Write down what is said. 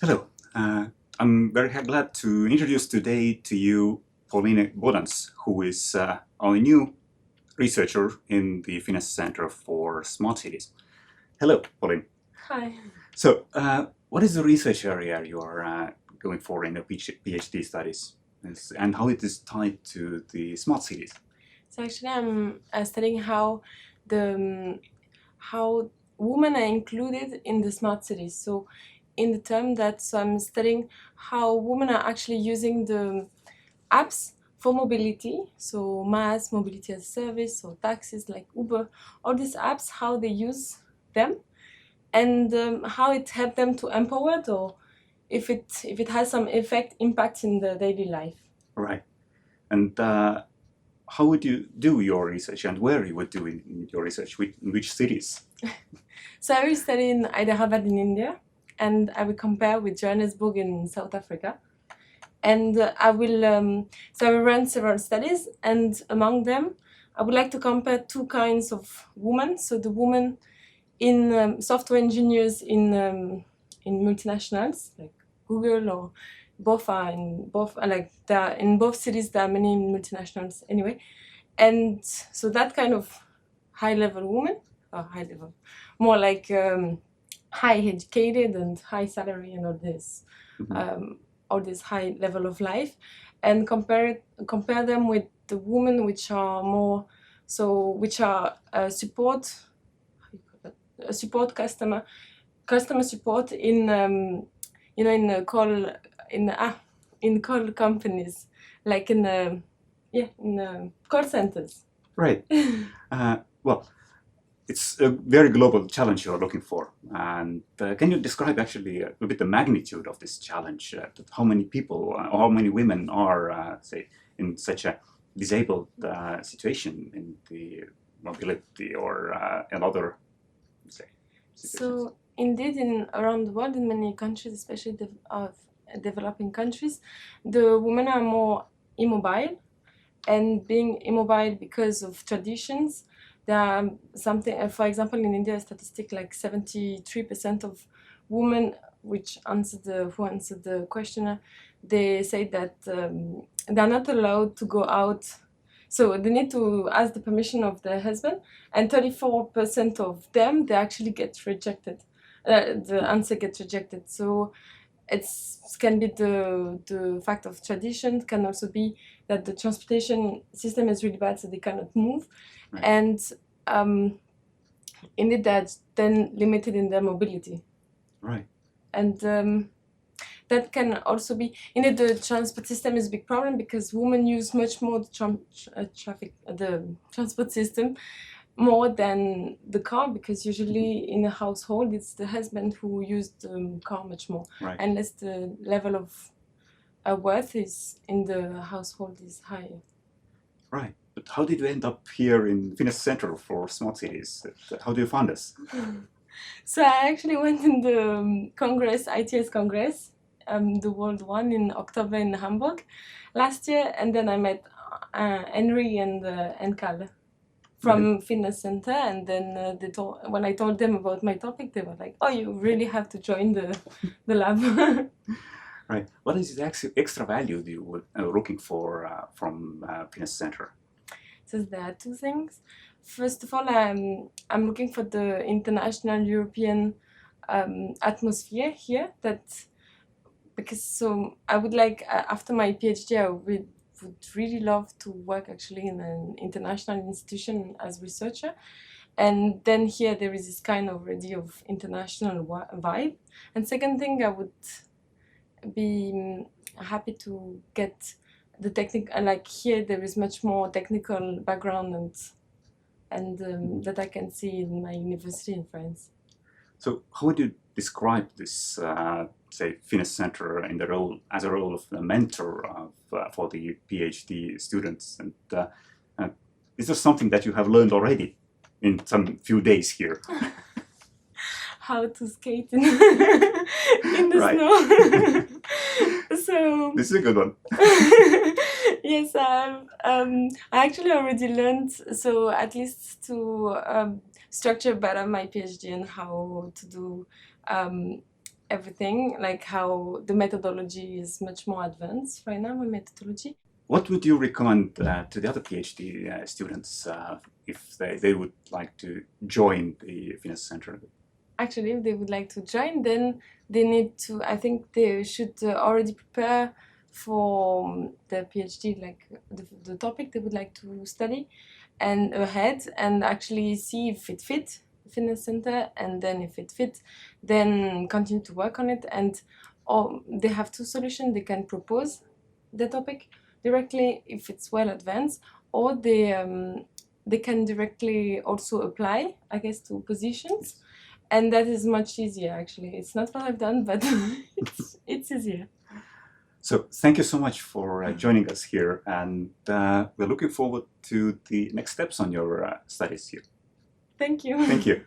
Hello. I'm very glad to introduce today to you Pauline Baudens, who is our new researcher in the FinEst Center for Smart Cities. Hello, Pauline. Hi. So, what is the research area you are going for in your PhD studies, and how it is tied to the smart cities? So actually, I'm studying how women are included in the smart cities. So in the term that I'm studying how women are actually using the apps for mobility. So mass mobility as a service or taxis like Uber, all these apps, how they use them, and how it helped them to empower, or if it has some impact in the daily life. Right. And how would you do your research, and where you would do in your research? In which cities? So I will study in Hyderabad in India, and I will compare with Johannesburg in South Africa. And I will run several studies, and among them, I would like to compare two kinds of women. So the women in software engineers in multinationals like Google, or both are in both like there are, in both cities there are many multinationals anyway, and so that kind of high level woman, or high level, more like high educated and high salary and all this high level of life, and compare them with the women which are more which are support customer support in in call companies, like in call centers. Right. Well, it's a very global challenge you're looking for. And can you describe actually a bit the magnitude of this challenge? How many people, or how many women are, say, in such a disabled situation in the mobility or another, say, situations? So indeed, in around the world, in many countries, especially developing countries, the women are more immobile, and being immobile because of traditions. There are something, for example, in India, a statistic like 73% of women who answered the questionnaire, they say that they're not allowed to go out. So they need to ask the permission of their husband, and 34% of them, they actually get rejected. The answer gets rejected. So it can be the fact of tradition, can also be that the transportation system is really bad, so they cannot move. Right. And indeed, that's then limited in their mobility. Right. And that can also be, indeed, the transport system is a big problem, because women use much more the transport system more than the car, because usually in a household it's the husband who used the car much more, Right. unless the level of worth is in the household is higher. Right. But how did you end up here in FinEst Center for Smart Cities? How do you find us? So I actually went in the Congress, ITS Congress, the World One in October in Hamburg last year, and then I met Henry and Carl from FinEst Center, and then when I told them about my topic, they were like, "Oh, you really have to join the lab." Right. What is the extra value you were looking for from FinEst Center? So there are two things. First of all, I'm looking for the international European atmosphere here. Because I would like, after my PhD, I would really love to work actually in an international institution as researcher. And then here there is this kind of already of international vibe. And second thing, I would be happy to get the technical, like here there is much more technical background, and that I can see in my university in France. So how would you describe this, say, FinEst Center in the role as a role of a mentor for the PhD students? And is there something that you have learned already in some few days here? How to skate in the snow. So this is a good one. Yes, I actually already learned, so at least to structure better my PhD and how to do everything, like how the methodology is much more advanced right now, my methodology. What would you recommend to the other PhD students if they would like to join the FinEst Center? Actually, if they would like to join, then they need to, I think they should already prepare for the PhD, like the topic they would like to study, and ahead, and actually see if it fits FinEst Center, and then if it fits, then continue to work on it. And or they have two solutions: they can propose the topic directly if it's well advanced, or they can directly also apply, I guess, to positions, and that is much easier. Actually, it's not what I've done, but it's easier. So thank you so much for joining us here, and we're looking forward to the next steps on your studies here. Thank you. Thank you.